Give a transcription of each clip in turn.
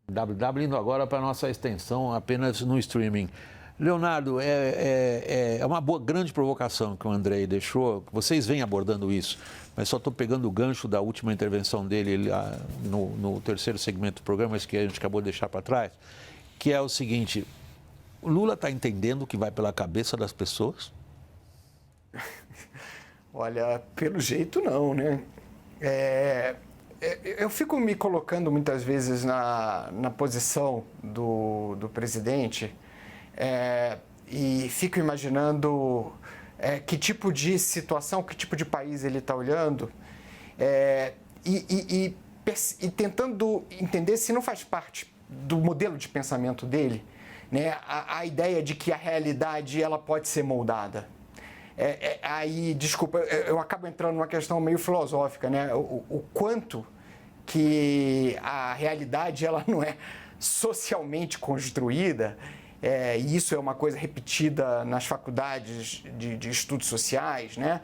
WW indo agora para a nossa extensão apenas no streaming. Leonardo, é uma grande provocação que o Andrei deixou. Vocês vêm abordando isso, mas só estou pegando o gancho da última intervenção dele no terceiro segmento do programa, mas que a gente acabou de deixar para trás, que é o seguinte: o Lula está entendendo o que vai pela cabeça das pessoas? Olha, pelo jeito não, né? Eu fico me colocando muitas vezes na posição do presidente e fico imaginando que tipo de situação, que tipo de país ele está olhando e tentando entender se não faz parte do modelo de pensamento dele, né? A ideia de que a realidade ela pode ser moldada. Aí, desculpa, eu acabo entrando numa questão meio filosófica, né? O quanto que a realidade ela não é socialmente construída, e isso é uma coisa repetida nas faculdades de estudos sociais, né?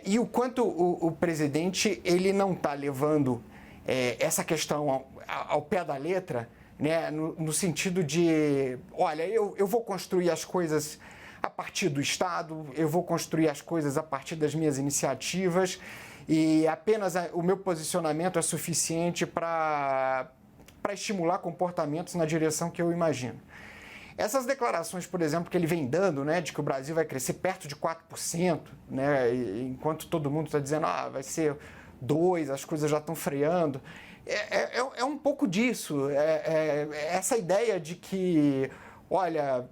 E o quanto o presidente ele não está levando essa questão ao pé da letra, né? No sentido de, olha, eu vou construir as coisas a partir do Estado, eu vou construir as coisas a partir das minhas iniciativas e apenas o meu posicionamento é suficiente para estimular comportamentos na direção que eu imagino. Essas declarações, por exemplo, que ele vem dando, né, de que o Brasil vai crescer perto de 4%, né, enquanto todo mundo está dizendo vai ser 2%, as coisas já estão freando, é um pouco disso, essa ideia de que, olha,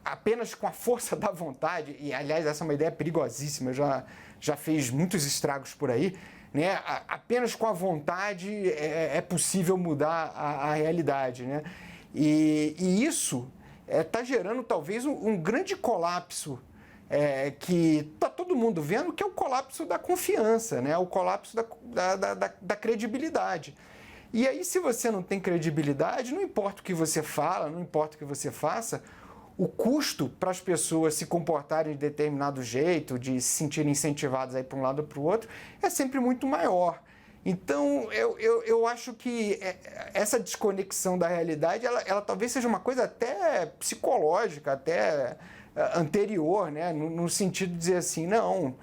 apenas com a força da vontade, e aliás essa é uma ideia perigosíssima, já fez muitos estragos por aí, né? Apenas com a vontade é possível mudar a realidade, né? E isso está gerando talvez um grande colapso que está todo mundo vendo, que é o colapso da confiança, né? O colapso da credibilidade. E aí, se você não tem credibilidade, não importa o que você fala, não importa o que você faça, o custo para as pessoas se comportarem de determinado jeito, de se sentirem incentivadas a ir para um lado ou para o outro, é sempre muito maior. Então, eu acho que essa desconexão da realidade, ela talvez seja uma coisa até psicológica, até anterior, né? No sentido de dizer assim, não,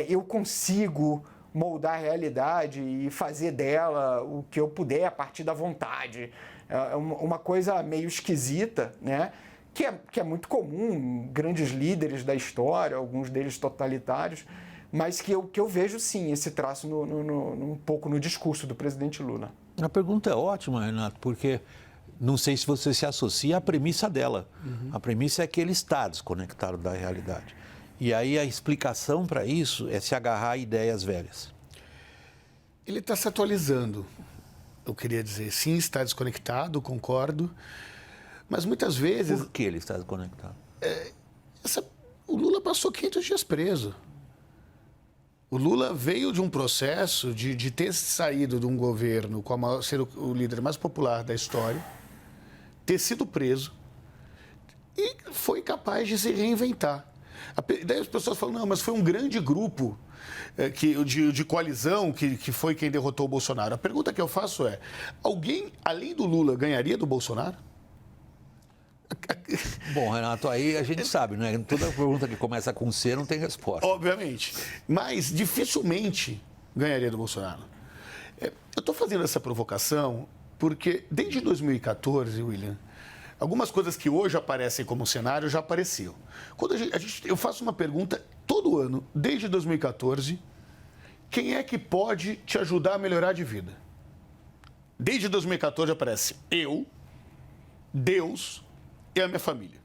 eu consigo moldar a realidade e fazer dela o que eu puder a partir da vontade. É uma coisa meio esquisita, né? Que é muito comum em grandes líderes da história, alguns deles totalitários, mas que eu vejo, sim, esse traço um pouco no discurso do presidente Lula. A pergunta é ótima, Renato, porque não sei se você se associa à premissa dela. Uhum. A premissa é que ele está desconectado da realidade. E aí a explicação para isso é se agarrar a ideias velhas. Ele está se atualizando, eu queria dizer. Sim, está desconectado, concordo. Mas muitas vezes... Por que ele está desconectado? O Lula passou 500 dias preso. O Lula veio de um processo de ter saído de um governo com ser o líder mais popular da história, ter sido preso e foi capaz de se reinventar. Daí as pessoas falam, não, mas foi um grande grupo de coalizão que foi quem derrotou o Bolsonaro. A pergunta que eu faço é, alguém, além do Lula, ganharia do Bolsonaro? Bom, Renato, aí a gente sabe, né? Toda pergunta que começa com C não tem resposta. Obviamente. Mas dificilmente ganharia do Bolsonaro. Eu estou fazendo essa provocação porque desde 2014, William, algumas coisas que hoje aparecem como cenário já apareciam. Quando eu faço uma pergunta todo ano, desde 2014, quem é que pode te ajudar a melhorar de vida? Desde 2014 aparece eu, Deus e a minha família.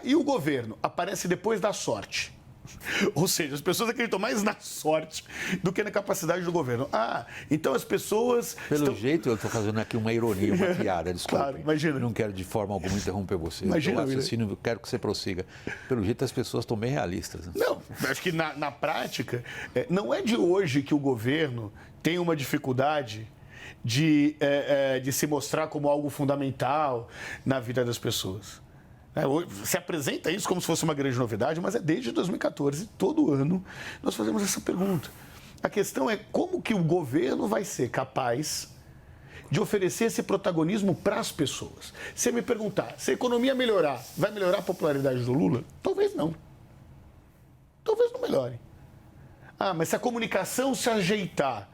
E o governo aparece depois da sorte. Ou seja, as pessoas acreditam mais na sorte do que na capacidade do governo. Então as pessoas... Pelo jeito, eu estou fazendo aqui uma ironia, uma piada, desculpa. Claro, imagina. Não quero de forma alguma interromper você. Imagina. Eu raciocínio, eu quero que você prossiga. Pelo jeito, as pessoas estão bem realistas. Né? Não, acho que na prática, não é de hoje que o governo tem uma dificuldade de se mostrar como algo fundamental na vida das pessoas. Se apresenta isso como se fosse uma grande novidade, mas é desde 2014, todo ano, nós fazemos essa pergunta. A questão é como que o governo vai ser capaz de oferecer esse protagonismo para as pessoas. Se me perguntar, se a economia melhorar, vai melhorar a popularidade do Lula? Talvez não. Talvez não melhore. Mas se a comunicação se ajeitar,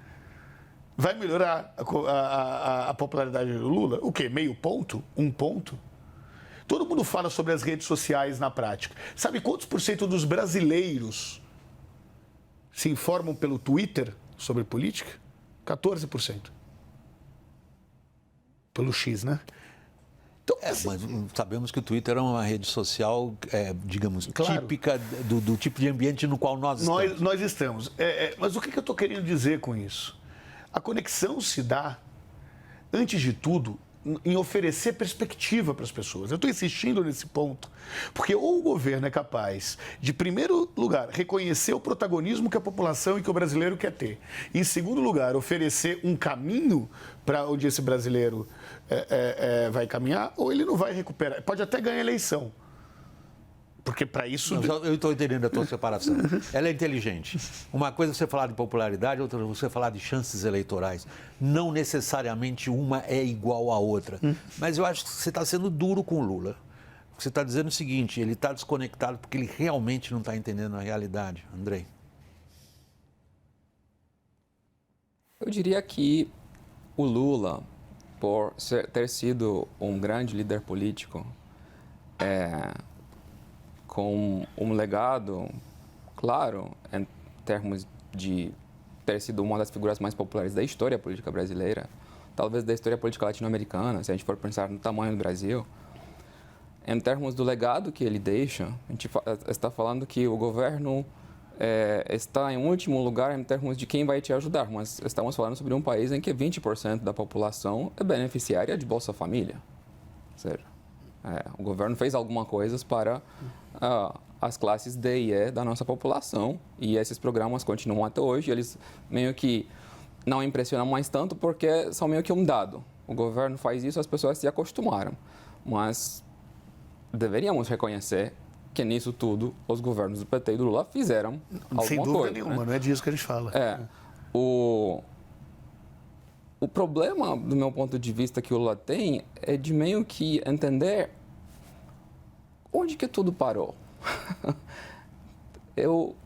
vai melhorar a popularidade do Lula? O quê? Meio ponto? 1 ponto? Todo mundo fala sobre as redes sociais na prática. Sabe quantos % dos brasileiros se informam pelo Twitter sobre política? 14%. Pelo X, né? Então, mas sabemos que o Twitter é uma rede social, digamos, claro, típica do tipo de ambiente no qual nós estamos. Nós estamos. Mas o que eu estou querendo dizer com isso? A conexão se dá, antes de tudo, em oferecer perspectiva para as pessoas. Eu estou insistindo nesse ponto, porque ou o governo é capaz de, em primeiro lugar, reconhecer o protagonismo que a população e que o brasileiro quer ter, e, em segundo lugar, oferecer um caminho para onde esse brasileiro vai caminhar, ou ele não vai recuperar. Pode até ganhar eleição. Porque para isso... Eu estou entendendo a tua separação. Ela é inteligente. Uma coisa é você falar de popularidade, outra é você falar de chances eleitorais. Não necessariamente uma é igual à outra. Mas eu acho que você está sendo duro com o Lula. Você está dizendo o seguinte, ele está desconectado porque ele realmente não está entendendo a realidade. Andrei. Eu diria que o Lula, por ter sido um grande líder político, com um legado, claro, em termos de ter sido uma das figuras mais populares da história política brasileira, talvez da história política latino-americana, se a gente for pensar no tamanho do Brasil. Em termos do legado que ele deixa, a gente está falando que o governo está em último lugar em termos de quem vai te ajudar, mas estamos falando sobre um país em que 20% da população é beneficiária de Bolsa Família. Ou seja, o governo fez algumas coisas para as classes D e E da nossa população e esses programas continuam até hoje. Eles meio que não impressionam mais tanto porque são meio que um dado. O governo faz isso, as pessoas se acostumaram. Mas deveríamos reconhecer que nisso tudo os governos do PT e do Lula fizeram alguma coisa. Sem dúvida nenhuma, né? Não é disso que a gente fala. O problema, do meu ponto de vista, que o Lula tem é de meio que entender onde que tudo parou.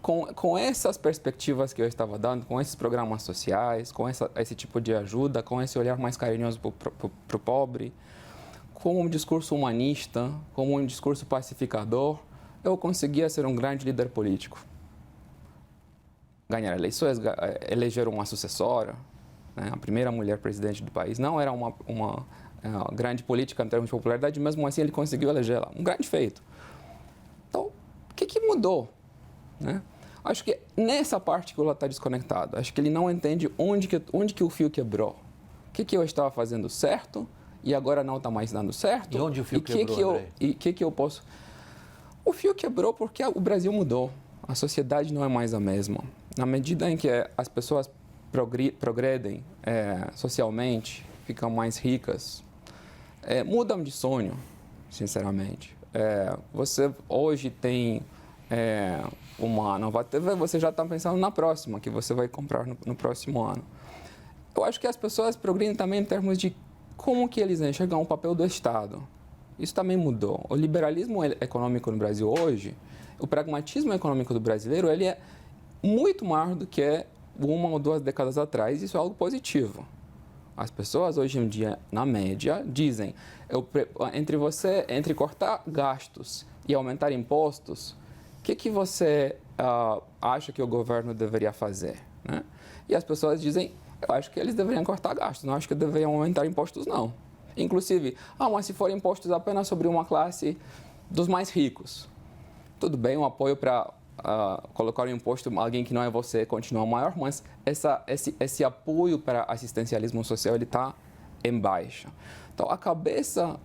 Com essas perspectivas que eu estava dando, com esses programas sociais, com esse tipo de ajuda, com esse olhar mais carinhoso para o pobre, com um discurso humanista, com um discurso pacificador, eu conseguia ser um grande líder político. Ganhar eleições, eleger uma sucessora, né? A primeira mulher presidente do país. Não era uma grande política em termos de popularidade, mesmo assim ele conseguiu elegê-la. Um grande feito. Então, o que mudou? Né? Acho que nessa parte que o Lula está desconectado. Acho que ele não entende onde que o fio quebrou. O que eu estava fazendo certo e agora não está mais dando certo. E onde o fio quebrou, E o que eu posso... O fio quebrou porque o Brasil mudou. A sociedade não é mais a mesma. Na medida em que as pessoas progredem socialmente, ficam mais ricas, mudam de sonho, sinceramente. Você hoje tem uma nova TV, você já está pensando na próxima, que você vai comprar no próximo ano. Eu acho que as pessoas progredem também em termos de como que eles enxergam o papel do Estado. Isso também mudou. O liberalismo econômico no Brasil hoje, o pragmatismo econômico do brasileiro, ele é muito maior do que 1 ou 2 décadas atrás. Isso é algo positivo. As pessoas hoje em dia, na média, dizem entre cortar gastos e aumentar impostos, o que você acha que o governo deveria fazer? Né? E as pessoas dizem, eu acho que eles deveriam cortar gastos, não acho que deveriam aumentar impostos, não. Inclusive, mas se forem impostos apenas sobre uma classe dos mais ricos, tudo bem, um apoio para colocar um imposto em alguém que não é você continua maior, mas esse apoio para assistencialismo social ele está em baixa. Então, a cabeça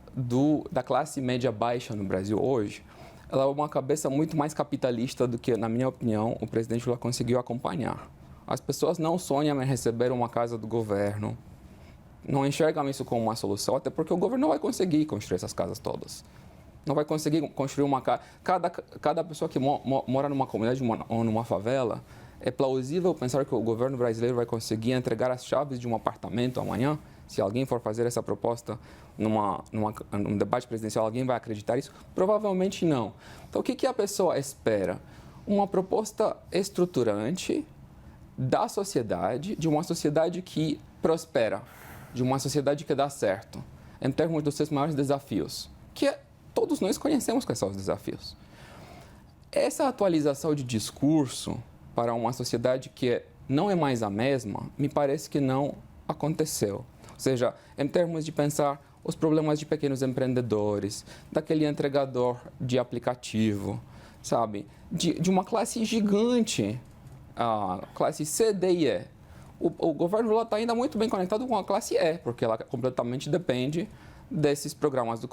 da classe média baixa no Brasil hoje, ela é uma cabeça muito mais capitalista do que, na minha opinião, o presidente Lula conseguiu acompanhar. As pessoas não sonham em receber uma casa do governo, não enxergam isso como uma solução, até porque o governo não vai conseguir construir essas casas todas. Não vai conseguir construir uma casa. Cada pessoa que mora numa comunidade ou numa favela, é plausível pensar que o governo brasileiro vai conseguir entregar as chaves de um apartamento amanhã Se alguém for fazer essa proposta num debate presidencial, alguém vai acreditar nisso? Provavelmente não. Então, o que a pessoa espera? Uma proposta estruturante da sociedade, de uma sociedade que prospera, de uma sociedade que dá certo, em termos dos seus maiores desafios, que todos nós conhecemos quais são os desafios. Essa atualização de discurso para uma sociedade que não é mais a mesma, me parece que não aconteceu. Ou seja, em termos de pensar os problemas de pequenos empreendedores, daquele entregador de aplicativo, sabe? De uma classe gigante, a classe C, D e E. O governo Lula está ainda muito bem conectado com a classe E, porque ela completamente depende desses programas do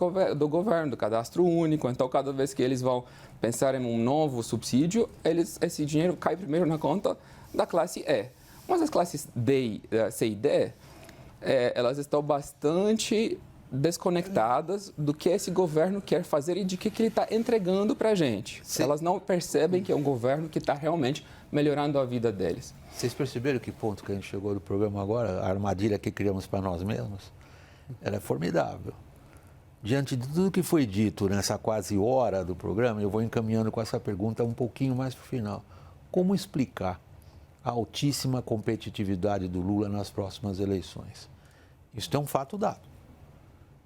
governo, do cadastro único. Então, cada vez que eles vão pensar em um novo subsídio, esse dinheiro cai primeiro na conta da classe E. Mas as classes D, C e D, elas estão bastante desconectadas do que esse governo quer fazer e de que ele está entregando para a gente. Sim. Elas não percebem que é um governo que está realmente melhorando a vida deles. Vocês perceberam que ponto que a gente chegou do programa agora? A armadilha que criamos para nós mesmos? Ela é formidável. Diante de tudo que foi dito nessa quase hora do programa, eu vou encaminhando com essa pergunta um pouquinho mais para o final. Como explicar a altíssima competitividade do Lula nas próximas eleições? Isso é um fato dado.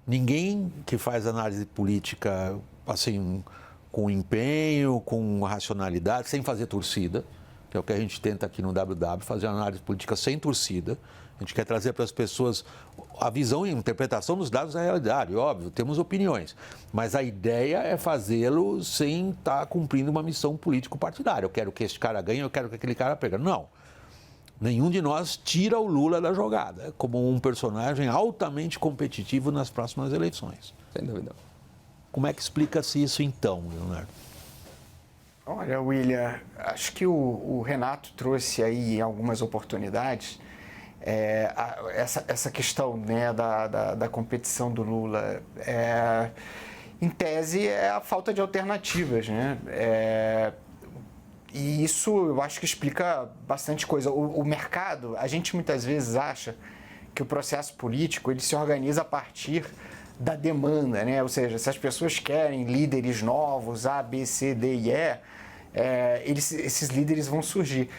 Ninguém que faz análise política assim, com empenho, com racionalidade, sem fazer torcida, que é o que a gente tenta aqui no WW, fazer análise política sem torcida. A gente quer trazer para as pessoas a visão e a interpretação dos dados da realidade. Óbvio, temos opiniões, mas a ideia é fazê-lo sem estar cumprindo uma missão político-partidária. Eu quero que este cara ganhe, eu quero que aquele cara perca. Não. Nenhum de nós tira o Lula da jogada como um personagem altamente competitivo nas próximas eleições. Sem dúvida. Como é que explica-se isso então, Leonardo? Olha, William, acho que o Renato trouxe aí algumas oportunidades. Essa questão, né, da competição do Lula, em tese, é a falta de alternativas, né? E isso eu acho que explica bastante coisa. O mercado, a gente muitas vezes acha que o processo político ele se organiza a partir da demanda, né? Ou seja, se as pessoas querem líderes novos, A, B, C, D e E, esses líderes vão surgir.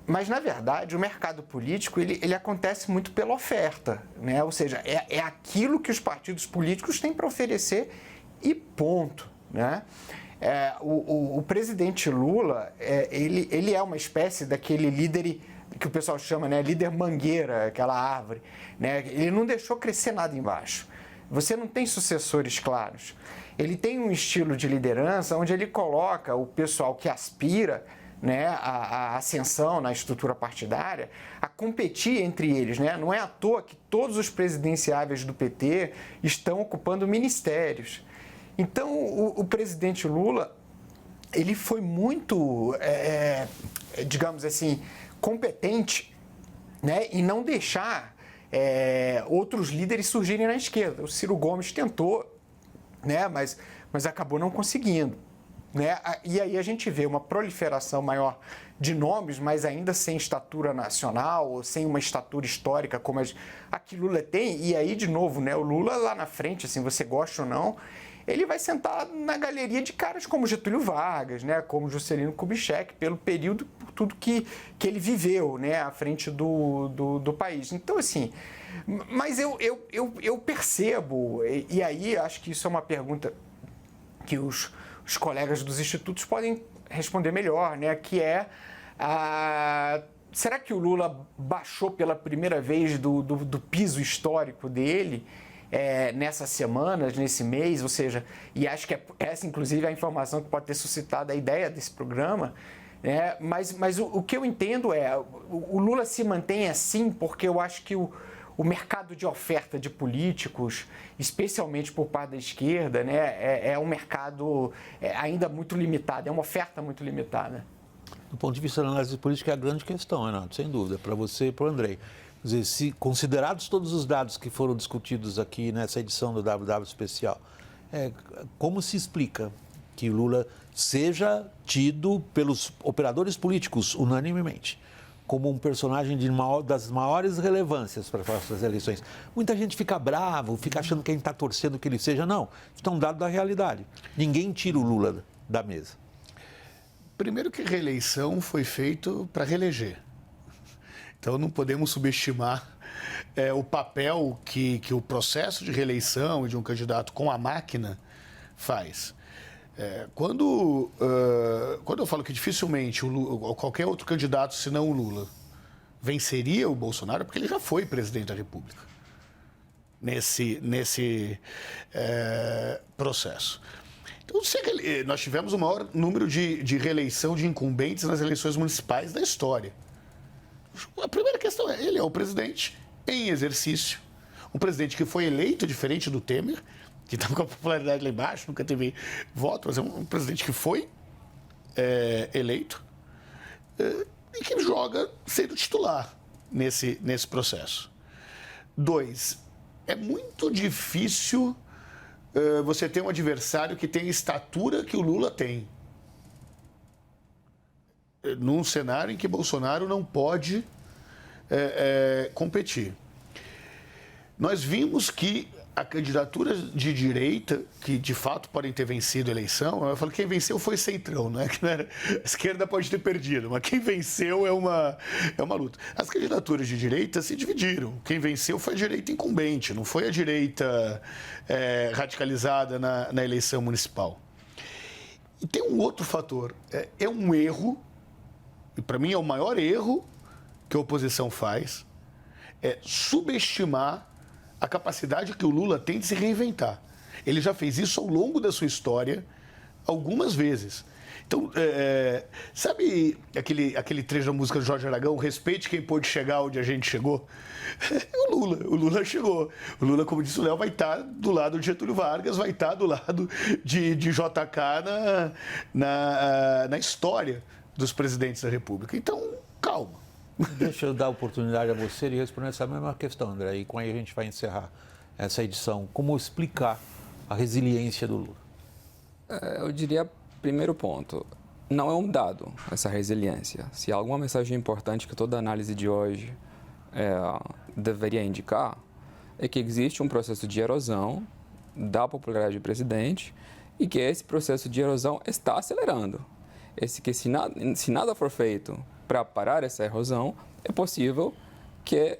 Mas, na verdade, o mercado político ele acontece muito pela oferta, né? Ou seja, é aquilo que os partidos políticos têm para oferecer e ponto, né? O presidente Lula, ele é uma espécie daquele líder que o pessoal chama, né, líder mangueira, aquela árvore, né? Ele não deixou crescer nada embaixo. Você não tem sucessores claros. Ele tem um estilo de liderança onde ele coloca o pessoal que aspira, né, a ascensão na estrutura partidária, a competir entre eles, né? Não é à toa que todos os presidenciáveis do PT estão ocupando ministérios. Então, o presidente Lula, ele foi muito, digamos assim, competente, né, em não deixar outros líderes surgirem na esquerda. O Ciro Gomes tentou, né, mas acabou não conseguindo. Né? E aí a gente vê uma proliferação maior de nomes, mas ainda sem estatura nacional, ou sem uma estatura histórica como a que Lula tem. E aí, de novo, né, o Lula lá na frente, assim, você gosta ou não, ele vai sentar na galeria de caras como Getúlio Vargas, né, como Juscelino Kubitschek, pelo período, por tudo que ele viveu, né, à frente do país. Então, assim, mas eu percebo, e aí acho que isso é uma pergunta que os colegas dos institutos podem responder melhor, né, que será que o Lula baixou pela primeira vez do piso histórico dele nessas semanas, nesse mês, ou seja, e acho que essa inclusive é a informação que pode ter suscitado a ideia desse programa, né? Mas o que eu entendo o Lula se mantém assim porque eu acho que o mercado de oferta de políticos, especialmente por parte da esquerda, né, é um mercado ainda muito limitado, é uma oferta muito limitada. Do ponto de vista da análise política, é a grande questão, Renato, sem dúvida, para você e para o Andrei. Quer dizer, se considerados todos os dados que foram discutidos aqui nessa edição do WW Especial, como se explica que Lula seja tido pelos operadores políticos unanimemente como um personagem das maiores relevâncias para as próximas eleições. Muita gente fica bravo, fica achando que a gente está torcendo que ele seja. Não, isso é um dado da realidade. Ninguém tira o Lula da mesa. Primeiro que reeleição foi feito para reeleger. Então não podemos subestimar o papel que o processo de reeleição de um candidato com a máquina faz. Quando eu falo que dificilmente o Lula, ou qualquer outro candidato, senão o Lula, venceria o Bolsonaro, porque ele já foi presidente da República nesse processo. Então, nós tivemos o maior número de reeleição de incumbentes nas eleições municipais da história. A primeira questão ele é o presidente em exercício, um presidente que foi eleito diferente do Temer, que estava com a popularidade lá embaixo, nunca teve voto, mas é um presidente que foi eleito e que joga sendo titular nesse processo. 2, é muito difícil você ter um adversário que tem a estatura que o Lula tem. Num cenário em que Bolsonaro não pode competir. Nós vimos que a candidatura de direita, que de fato podem ter vencido a eleição, eu falo que quem venceu foi Centrão, né? A esquerda pode ter perdido, mas quem venceu é uma luta. As candidaturas de direita se dividiram. Quem venceu foi a direita incumbente, não foi a direita radicalizada na eleição municipal. E tem um outro fator, é um erro, e para mim é o maior erro que a oposição faz, é subestimar a capacidade que o Lula tem de se reinventar. Ele já fez isso ao longo da sua história algumas vezes. Então, sabe aquele trecho da música do Jorge Aragão, respeite quem pôde chegar onde a gente chegou? O Lula chegou. O Lula, como disse o Léo, vai estar do lado de Getúlio Vargas, vai estar do lado de JK na história dos presidentes da República. Então, calma. Deixa eu dar a oportunidade a você de responder essa mesma questão, André, e com aí a gente vai encerrar essa edição. Como explicar a resiliência do Lula? Eu diria, primeiro ponto, não é um dado essa resiliência. Se há alguma mensagem importante que toda a análise de hoje deveria indicar, é que existe um processo de erosão da popularidade do presidente e que esse processo de erosão está acelerando. Se nada for feito para parar essa erosão, é possível que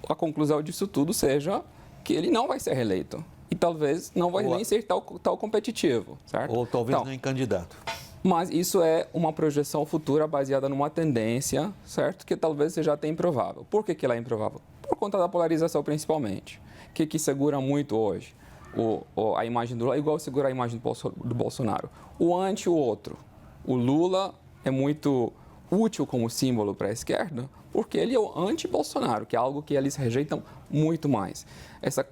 a conclusão disso tudo seja que ele não vai ser reeleito. E talvez não vai nem ser tal competitivo, certo? Ou talvez nem candidato. Mas isso é uma projeção futura baseada numa tendência, certo? Que talvez seja até improvável. Por que ela é improvável? Por conta da polarização, principalmente. Que segura muito hoje a imagem do Lula, igual segura a imagem do Bolsonaro. O ante o outro. O Lula é muito útil como símbolo para a esquerda, porque ele é o anti-Bolsonaro, que é algo que eles rejeitam muito mais. Essa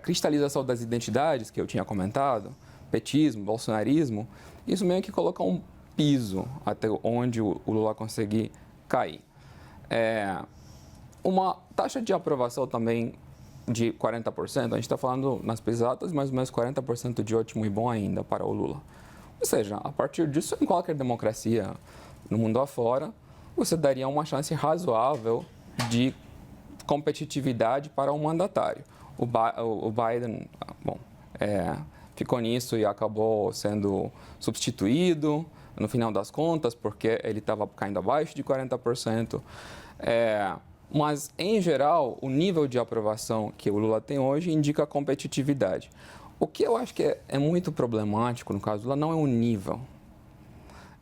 cristalização das identidades que eu tinha comentado, petismo, bolsonarismo, isso meio que coloca um piso até onde o Lula conseguir cair. Uma taxa de aprovação também de 40%, a gente está falando nas pesadas, mais ou menos 40% de ótimo e bom ainda para o Lula. Ou seja, a partir disso, em qualquer democracia no mundo afora, você daria uma chance razoável de competitividade para um mandatário. O Biden, ficou nisso e acabou sendo substituído no final das contas, porque ele estava caindo abaixo de 40%. Mas, em geral, o nível de aprovação que o Lula tem hoje indica competitividade. O que eu acho que é muito problemático, no caso do Lula, não é o nível.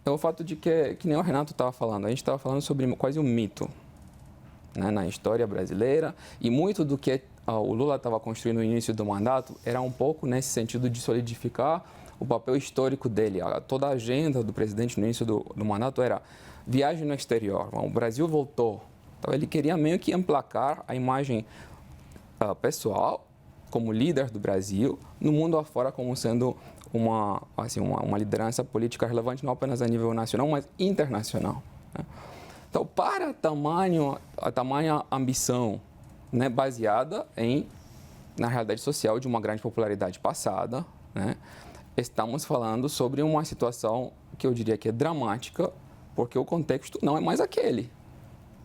É o fato de que nem o Renato estava falando, a gente estava falando sobre quase um mito, né, na história brasileira, e muito do que o Lula estava construindo no início do mandato era um pouco nesse sentido de solidificar o papel histórico dele. Toda a agenda do presidente no início do mandato era viagem no exterior, o Brasil voltou. Então, ele queria meio que emplacar a imagem pessoal como líder do Brasil no mundo afora como sendo uma liderança política relevante não apenas a nível nacional, mas internacional, né? Então, para a tamanha ambição, né, baseada na realidade social de uma grande popularidade passada, né, estamos falando sobre uma situação que eu diria que é dramática, porque o contexto não é mais aquele.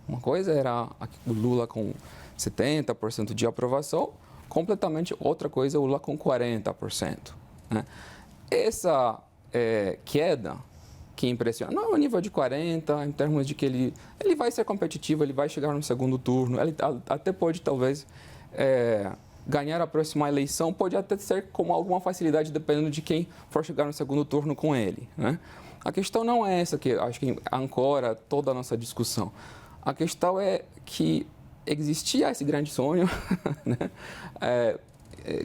Uma coisa era o Lula com 70% de aprovação, completamente outra coisa é o Lula com 40%. Né? Essa queda que impressiona, não é o nível de 40%, em termos de que ele vai ser competitivo, ele vai chegar no segundo turno, ele até pode talvez ganhar a próxima eleição, pode até ser com alguma facilidade, dependendo de quem for chegar no segundo turno com ele. Né? A questão não é essa que acho que ancora toda a nossa discussão. A questão é que existia esse grande sonho, né?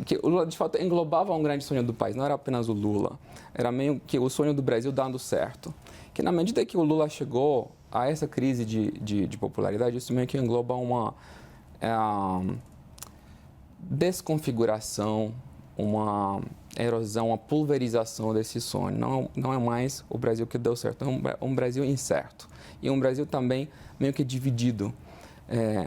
Que o Lula, de fato, englobava um grande sonho do país, não era apenas o Lula, era meio que o sonho do Brasil dando certo. Que na medida que o Lula chegou a essa crise de popularidade, isso meio que engloba uma desconfiguração, uma erosão, uma pulverização desse sonho. Não é mais o Brasil que deu certo, é um Brasil incerto. E um Brasil também meio que dividido,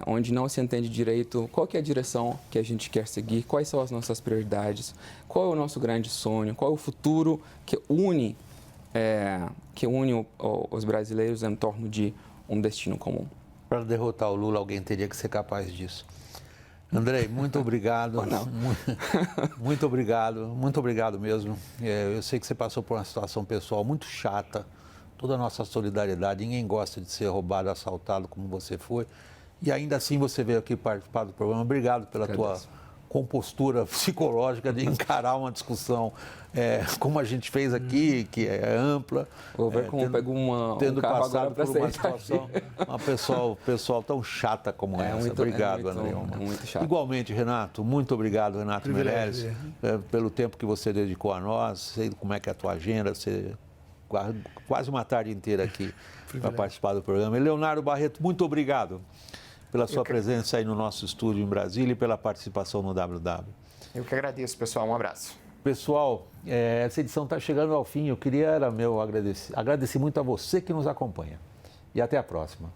onde não se entende direito qual que é a direção que a gente quer seguir, quais são as nossas prioridades, qual é o nosso grande sonho, qual é o futuro que une os brasileiros em torno de um destino comum. Para derrotar o Lula, alguém teria que ser capaz disso. Andrei, muito obrigado. Muito obrigado mesmo. Eu sei que você passou por uma situação pessoal muito chata, toda a nossa solidariedade, ninguém gosta de ser roubado, assaltado como você foi, e ainda assim você veio aqui participar do programa. Obrigado pela tua compostura psicológica de encarar uma discussão como a gente fez aqui, que é ampla. Vou ver como pego tendo carro passado agora por uma situação, pessoal tão chata como essa. Obrigado, Andrei. Muito chato. Igualmente, Renato, muito obrigado, Renato Meirelles, pelo tempo que você dedicou a nós. Sei como é que é a tua agenda, você quase uma tarde inteira aqui para participar do programa. E Leonardo Barreto, muito obrigado pela sua presença aí no nosso estúdio em Brasília e pela participação no WW. Eu que agradeço, pessoal. Um abraço. Pessoal, essa edição está chegando ao fim. Eu queria agradecer muito a você que nos acompanha. E até a próxima.